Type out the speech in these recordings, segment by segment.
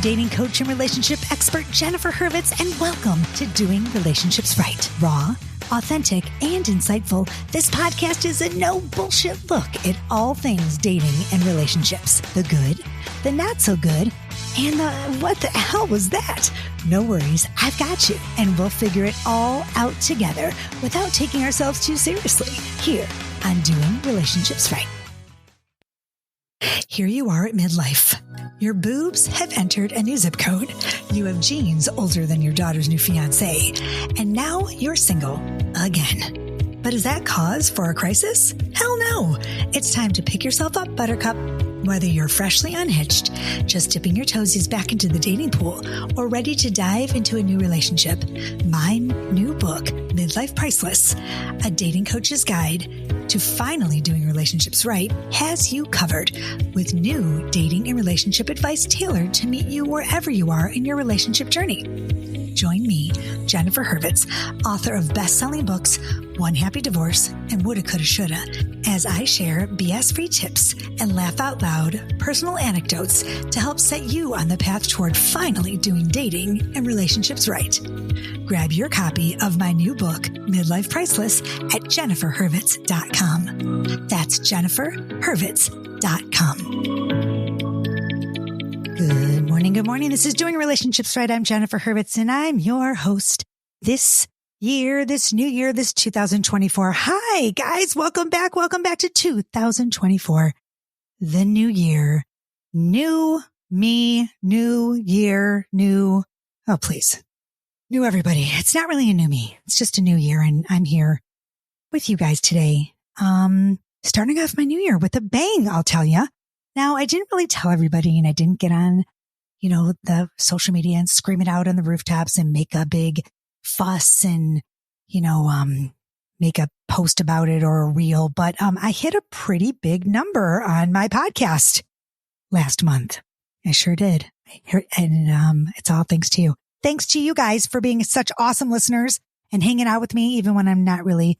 dating coach and relationship expert Jennifer Hurvitz, and welcome to Doing Relationships Right. Raw, authentic, and insightful, this podcast is a no bullshit look at all things dating and relationships. The good, the not so good, and the what the hell was that? No worries, I've got you, and we'll figure it all out together without taking ourselves too seriously here on Doing Relationships Right. Here you are at midlife. Your boobs have entered a new zip code. You have genes older than your daughter's new fiance. And now you're single again. But is that cause for a crisis? Hell no. It's time to pick yourself up, buttercup. Whether you're freshly unhitched, just dipping your toesies back into the dating pool, or ready to dive into a new relationship, my new book, Midlife Priceless, a dating coach's guide to finally doing relationships right, has you covered with new dating and relationship advice tailored to meet you wherever you are in your relationship journey. Join me, Jennifer Hurvitz, author of best-selling books, One Happy Divorce and Woulda, Coulda, Shoulda, as I share BS-free tips and laugh out loud personal anecdotes to help set you on the path toward finally doing dating and relationships right. Grab your copy of my new book, Midlife Priceless, at jenniferhurvitz.com. That's jenniferhurvitz.com. Good morning. Good morning. This is Doing Relationships Right. I'm Jennifer Hurvitz, and I'm your host this year, this new year, this 2024. Hi, guys. Welcome back. Welcome back to 2024. The new year. New me, new year, new, oh, please. New everybody. It's not really a new me. It's just a new year, and I'm here with you guys today. Starting off my new year with a bang, I'll tell you. Now, I didn't really tell everybody, and I didn't get on, the social media and scream it out on the rooftops and make a big fuss and, make a post about it or a reel. But I hit a pretty big number on my podcast last month. I sure did. And it's all thanks to you. Thanks to you guys for being such awesome listeners and hanging out with me, even when I'm not really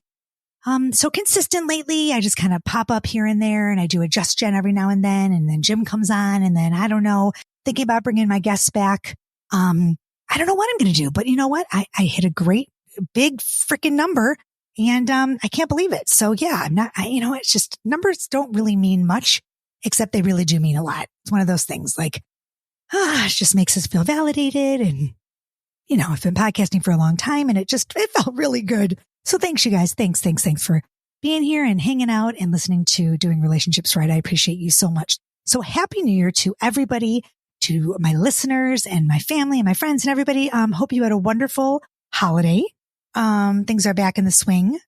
so consistent lately. I just kind of pop up here and there, and I do a Just Jen every now and then Jim comes on, and then I don't know, thinking about bringing my guests back. I don't know what I'm going to do, but you know what? I hit a great big freaking number, and I can't believe it. So yeah, it's just numbers don't really mean much, except they really do mean a lot. It's one of those things like, it just makes us feel validated, and I've been podcasting for a long time, and it felt really good. So thanks, you guys. Thanks for being here and hanging out and listening to Doing Relationships Right. I appreciate you so much. So happy New Year to everybody, to my listeners and my family and my friends and everybody. Hope you had a wonderful holiday. Things are back in the swing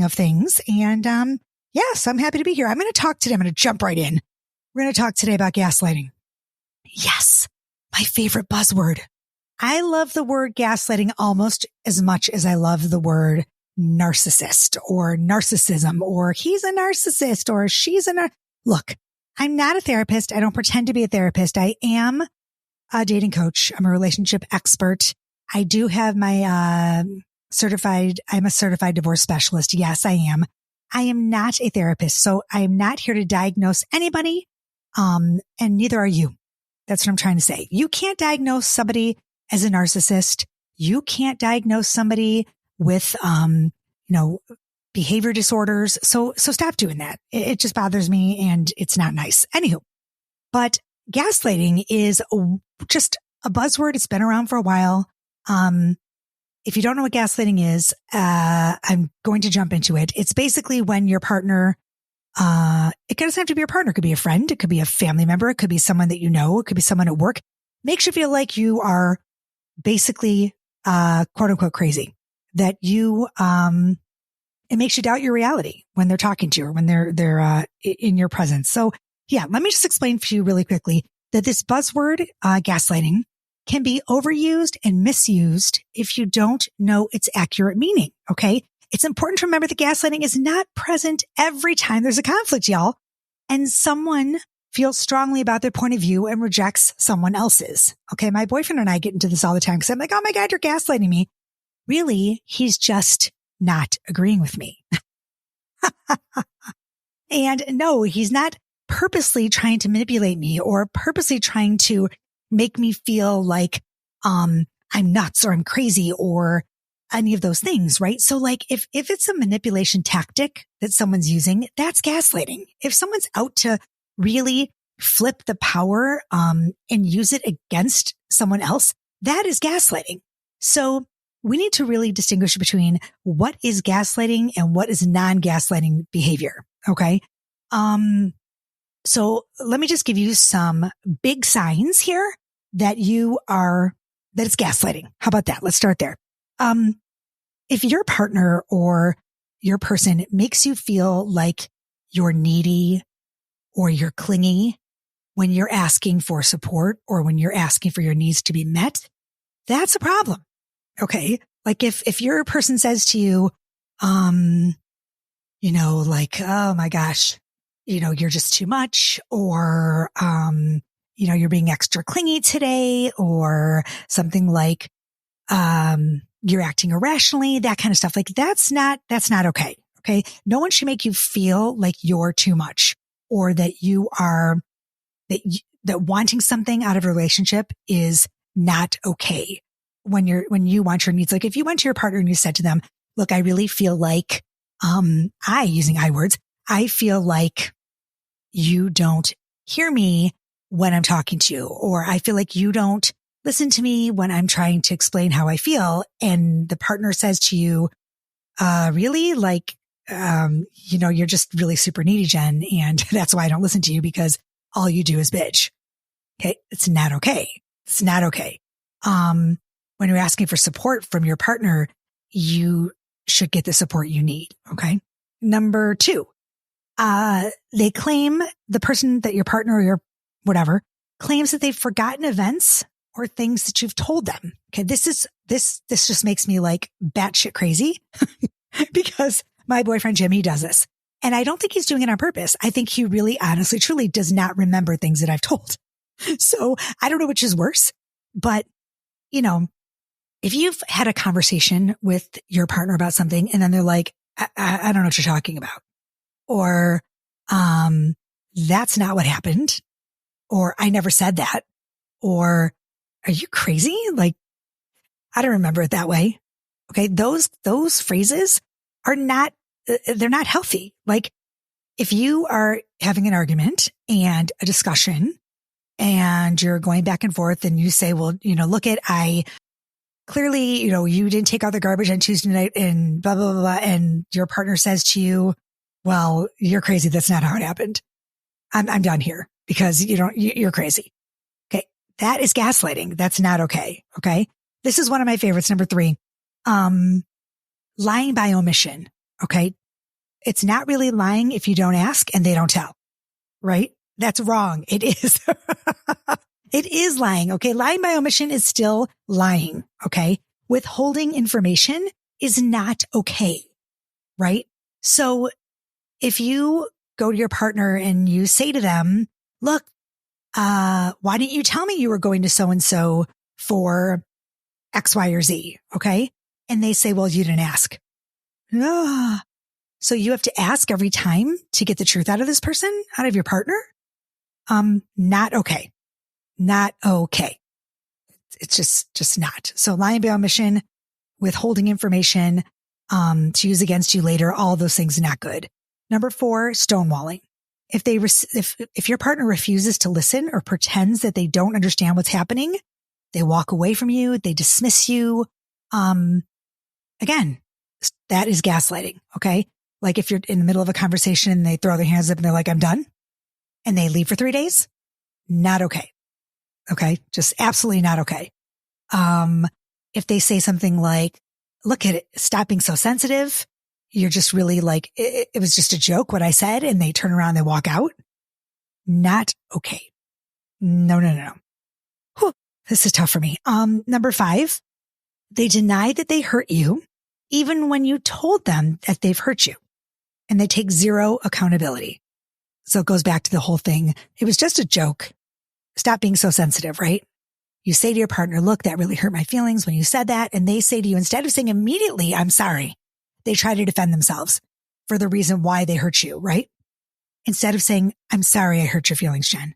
of things. And, yes, I'm happy to be here. I'm going to talk today. I'm going to jump right in. We're going to talk today about gaslighting. Yes. My favorite buzzword. I love the word gaslighting almost as much as I love the word narcissist or narcissism, or he's a narcissist or she's Look, I'm not a therapist. I don't pretend to be a therapist. I am a dating coach. I'm a relationship expert. I do have my I'm a certified divorce specialist. Yes, I am. I am not a therapist. So I am not here to diagnose anybody. And neither are you. That's what I'm trying to say. You can't diagnose somebody as a narcissist. You can't diagnose somebody with, behavior disorders. So stop doing that. It just bothers me, and it's not nice. Anywho, but gaslighting is just a buzzword. It's been around for a while. If you don't know what gaslighting is, I'm going to jump into it. It's basically when your partner, it doesn't have to be your partner. It could be a friend. It could be a family member. It could be someone that you know. It could be someone at work. Makes you feel like you are basically, quote unquote crazy. That you, it makes you doubt your reality when they're talking to you or when they're in your presence. So yeah, let me just explain for you really quickly that this buzzword, gaslighting, can be overused and misused if you don't know its accurate meaning. Okay. It's important to remember that gaslighting is not present every time there's a conflict, y'all. And someone feels strongly about their point of view and rejects someone else's. Okay. My boyfriend and I get into this all the time because I'm like, oh my God, you're gaslighting me. Really, he's just not agreeing with me. And no, he's not purposely trying to manipulate me or purposely trying to make me feel like, I'm nuts or I'm crazy or any of those things, right? So like if it's a manipulation tactic that someone's using, that's gaslighting. If someone's out to really flip the power, and use it against someone else, that is gaslighting. So we need to really distinguish between what is gaslighting and what is non-gaslighting behavior. Okay. So let me just give you some big signs here that that it's gaslighting. How about that? Let's start there. If your partner or your person makes you feel like you're needy or you're clingy when you're asking for support or when you're asking for your needs to be met, that's a problem. Okay. Like if your person says to you, like, oh my gosh, you're just too much, or, you're being extra clingy today, or something like, you're acting irrationally, that kind of stuff. Like that's not okay. Okay. No one should make you feel like you're too much or that that wanting something out of a relationship is not okay. When you want your needs, like if you went to your partner and you said to them, look, I really feel like, using I words, I feel like you don't hear me when I'm talking to you, or I feel like you don't listen to me when I'm trying to explain how I feel. And the partner says to you, really? Like, you're just really super needy, Jen. And that's why I don't listen to you, because all you do is bitch. Okay. It's not okay. It's not okay. When you're asking for support from your partner, you should get the support you need. Okay. Number 2, they claim, the person that your partner or your whatever claims that they've forgotten events or things that you've told them. Okay. This just makes me like batshit crazy because my boyfriend Jim, he does this. And I don't think he's doing it on purpose. I think he really honestly, truly does not remember things that I've told. So I don't know which is worse, but if you've had a conversation with your partner about something and then they're like, I don't know what you're talking about, or, that's not what happened, or I never said that, or are you crazy? Like, I don't remember it that way. Okay. Those phrases are they're not healthy. Like if you are having an argument and a discussion and you're going back and forth and you say, well, look I clearly, you didn't take out the garbage on Tuesday night and blah, blah, blah, blah. And your partner says to you, well, you're crazy. That's not how it happened. I'm done here because you're crazy. Okay. That is gaslighting. That's not okay. Okay. This is one of my favorites. Number 3, lying by omission. Okay. It's not really lying if you don't ask and they don't tell, right? That's wrong. It is. It is lying. Okay. Lying by omission is still lying. Okay. Withholding information is not okay. Right. So if you go to your partner and you say to them, look, why didn't you tell me you were going to so-and-so for X, Y, or Z? Okay. And they say, well, you didn't ask. Ah. So you have to ask every time to get the truth out of this person, out of your partner? Not okay. Not okay. It's just not. So lying by omission, withholding information, to use against you later, all those things not good. Number 4, stonewalling. If your partner refuses to listen or pretends that they don't understand what's happening, they walk away from you, they dismiss you. Again, that is gaslighting. Okay. Like if you're in the middle of a conversation and they throw their hands up and they're like, I'm done, and they leave for 3 days, not okay. Okay. Just absolutely not okay. If they say something like, look at it, stop being so sensitive. You're just really like, it was just a joke what I said. And they turn around, they walk out. Not okay. No. Whew, this is tough for me. Number 5, they deny that they hurt you, even when you told them that they've hurt you, and they take 0 accountability. So it goes back to the whole thing. It was just a joke. Stop being so sensitive, right? You say to your partner, look, that really hurt my feelings when you said that. And they say to you, instead of saying immediately, I'm sorry, they try to defend themselves for the reason why they hurt you, right? Instead of saying, I'm sorry, I hurt your feelings, Jen.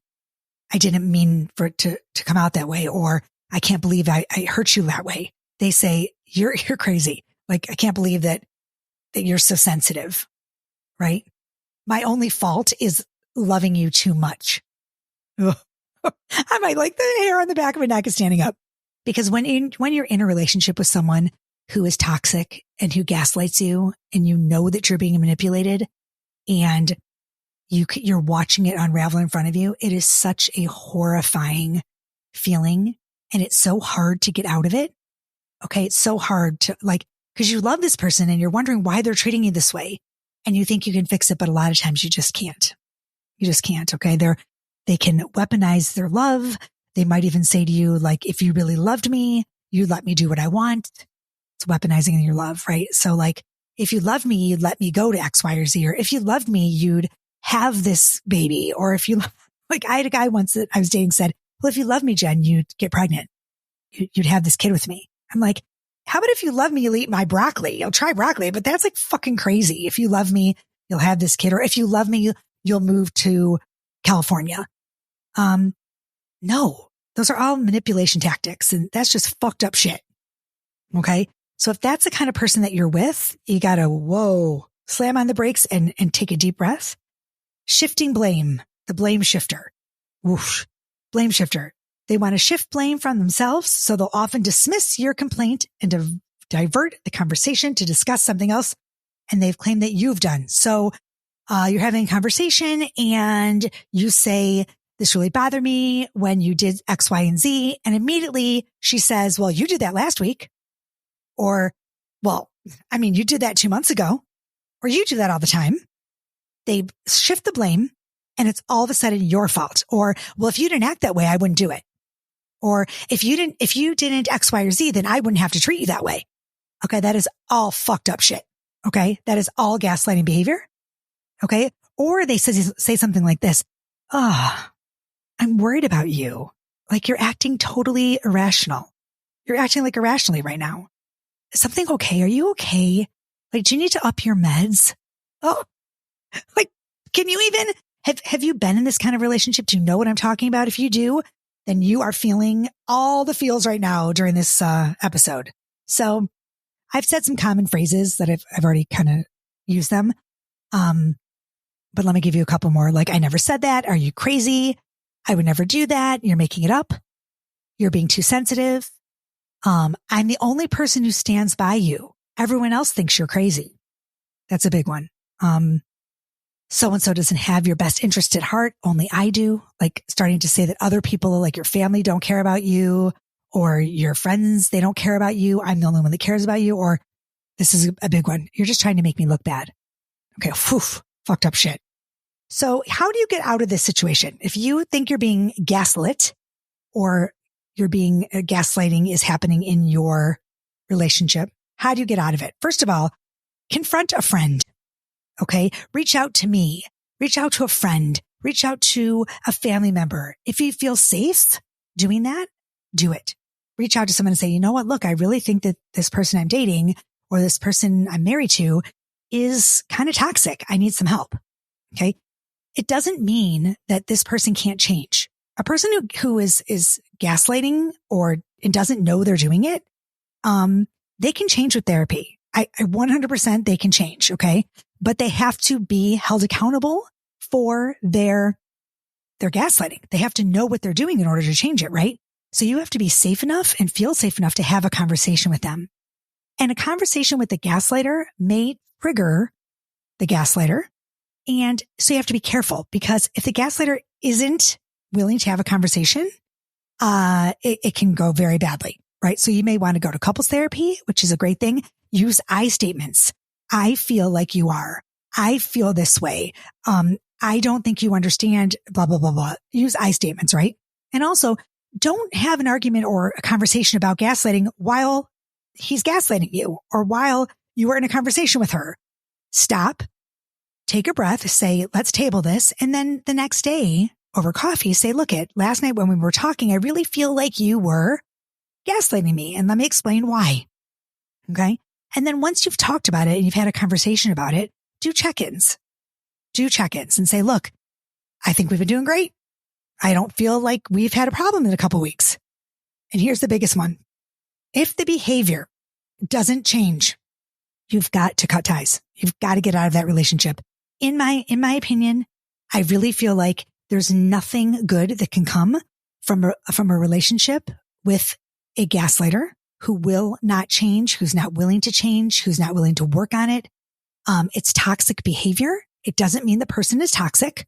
I didn't mean for it to come out that way, or I can't believe I hurt you that way. They say, you're crazy. Like, I can't believe that you're so sensitive, right? My only fault is loving you too much. Ugh. I might like the hair on the back of my neck is standing up, because when you're in a relationship with someone who is toxic and who gaslights you, and you know that you're being manipulated, and you're watching it unravel in front of you, it is such a horrifying feeling. And it's so hard to get out of it. Okay. It's so hard to, like, because you love this person and you're wondering why they're treating you this way. And you think you can fix it, but a lot of times you just can't. You just can't. Okay. They can weaponize their love. They might even say to you, like, if you really loved me, you'd let me do what I want. It's weaponizing your love, right? So, like, if you loved me, you'd let me go to X, Y, or Z. Or if you loved me, you'd have this baby. Or if you, like, I had a guy once that I was dating said, well, if you love me, Jen, you'd get pregnant. You'd have this kid with me. I'm like, how about if you love me, you'll eat my broccoli? You'll try broccoli, but that's like fucking crazy. If you love me, you'll have this kid. Or if you love me, you'll move to California. No, those are all manipulation tactics, and that's just fucked up shit. Okay. So if that's the kind of person that you're with, you gotta, slam on the brakes and take a deep breath. Shifting blame, the blame shifter. Whoosh. Blame shifter. They want to shift blame from themselves, so they'll often dismiss your complaint and divert the conversation to discuss something else, and they've claimed that you've done. So you're having a conversation and you say, this really bothered me when you did X, Y, and Z. And immediately she says, well, you did that last week. Or, well, I mean, you did that 2 months ago. Or you do that all the time. They shift the blame, and it's all of a sudden your fault. Or, well, if you didn't act that way, I wouldn't do it. Or if you didn't X, Y, or Z, then I wouldn't have to treat you that way. Okay. That is all fucked up shit. Okay. That is all gaslighting behavior. Okay. Or they say something like this. I'm worried about you. Like, you're acting totally irrational. You're acting like irrationally right now. Is something okay? Are you okay? Like, do you need to up your meds? Oh, like, can you even, have you been in this kind of relationship? Do you know what I'm talking about? If you do, then you are feeling all the feels right now during this episode. So I've said some common phrases that I've already kind of used them. But let me give you a couple more. Like, I never said that. Are you crazy? I would never do that. You're making it up. You're being too sensitive. I'm the only person who stands by you. Everyone else thinks you're crazy. That's a big one. So-and-so doesn't have your best interest at heart. Only I do. Like, starting to say that other people, like your family, don't care about you, or your friends, they don't care about you. I'm the only one that cares about you. Or this is a big one. You're just trying to make me look bad. Okay. Fucked up shit. So how do you get out of this situation? If you think you're being gaslit, or you're being gaslighting is happening in your relationship, how do you get out of it? First of all, confront a friend. Okay. Reach out to me, reach out to a friend, reach out to a family member. If you feel safe doing that, do it. Reach out to someone and say, you know what? Look, I really think that this person I'm dating, or this person I'm married to, is kind of toxic. I need some help. Okay. It doesn't mean that this person can't change. A person who is gaslighting and doesn't know they're doing it, they can change with therapy. I 100% they can change. Okay. But they have to be held accountable for their gaslighting. They have to know what they're doing in order to change it. Right. So you have to be safe enough and feel safe enough to have a conversation with them. And a conversation with the gaslighter may trigger the gaslighter. And so you have to be careful, because if the gaslighter isn't willing to have a conversation, it can go very badly, right? So you may want to go to couples therapy, which is a great thing. Use I statements. I feel like you are. I feel this way. I don't think you understand, blah, blah, blah, blah. Use I statements, right? And also, don't have an argument or a conversation about gaslighting while he's gaslighting you, or while you are in a conversation with her. Stop, take a breath, say, let's table this. And then the next day over coffee, say, look, last night when we were talking, I really feel like you were gaslighting me, and let me explain why. Okay. And then once you've talked about it and you've had a conversation about it, do check-ins and say, look, I think we've been doing great. I don't feel like we've had a problem in a couple weeks. And here's the biggest one. If the behavior doesn't change, you've got to cut ties. You've got to get out of that relationship. In my opinion, I really feel like there's nothing good that can come from a relationship with a gaslighter who will not change, who's not willing to change, who's not willing to work on it. It's toxic behavior. It doesn't mean the person is toxic.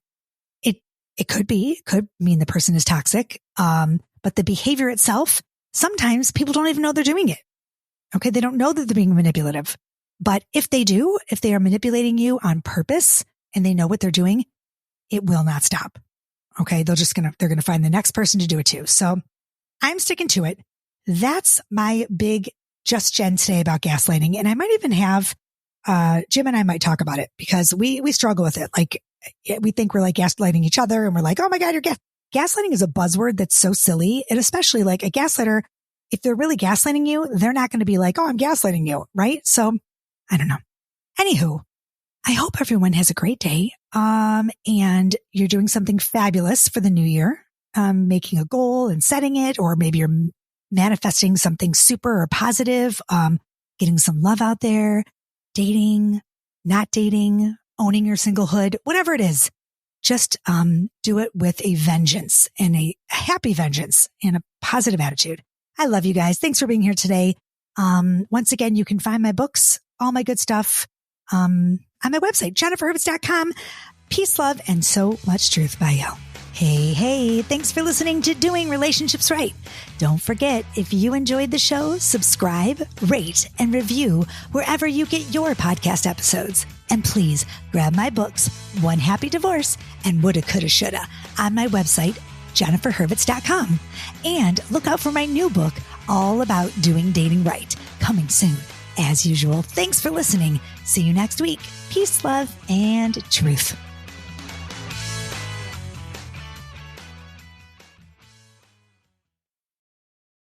It could mean the person is toxic. But the behavior itself, sometimes people don't even know they're doing it. Okay. They don't know that they're being manipulative. But if they do, if they are manipulating you on purpose and they know what they're doing, it will not stop. Okay. They're going to find the next person to do it too. So I'm sticking to it. That's my big Just Jen today about gaslighting. And I might even have, Jim and I might talk about it because we struggle with it. Like we think we're like gaslighting each other and we're like, oh my God, gaslighting is a buzzword that's so silly. And especially like a gaslighter, if they're really gaslighting you, they're not going to be like, oh, I'm gaslighting you. Right. So I don't know. Anywho, I hope everyone has a great day. And you're doing something fabulous for the new year, making a goal and setting it, or maybe you're manifesting something super or positive, getting some love out there, dating, not dating, owning your singlehood, whatever it is. Just, do it with a vengeance and a happy vengeance and a positive attitude. I love you guys. Thanks for being here today. Once again, you can find my books, all my good stuff, on my website, jenniferhurvitz.com. Peace, love, and so much truth by you. Hey, thanks for listening to Doing Relationships Right. Don't forget, if you enjoyed the show, subscribe, rate, and review wherever you get your podcast episodes. And please grab my books, One Happy Divorce and Woulda, Coulda, Shoulda, on my website, jenniferhurvitz.com. And look out for my new book, all about doing dating right, coming soon. As usual, thanks for listening. See you next week. Peace, love, and truth.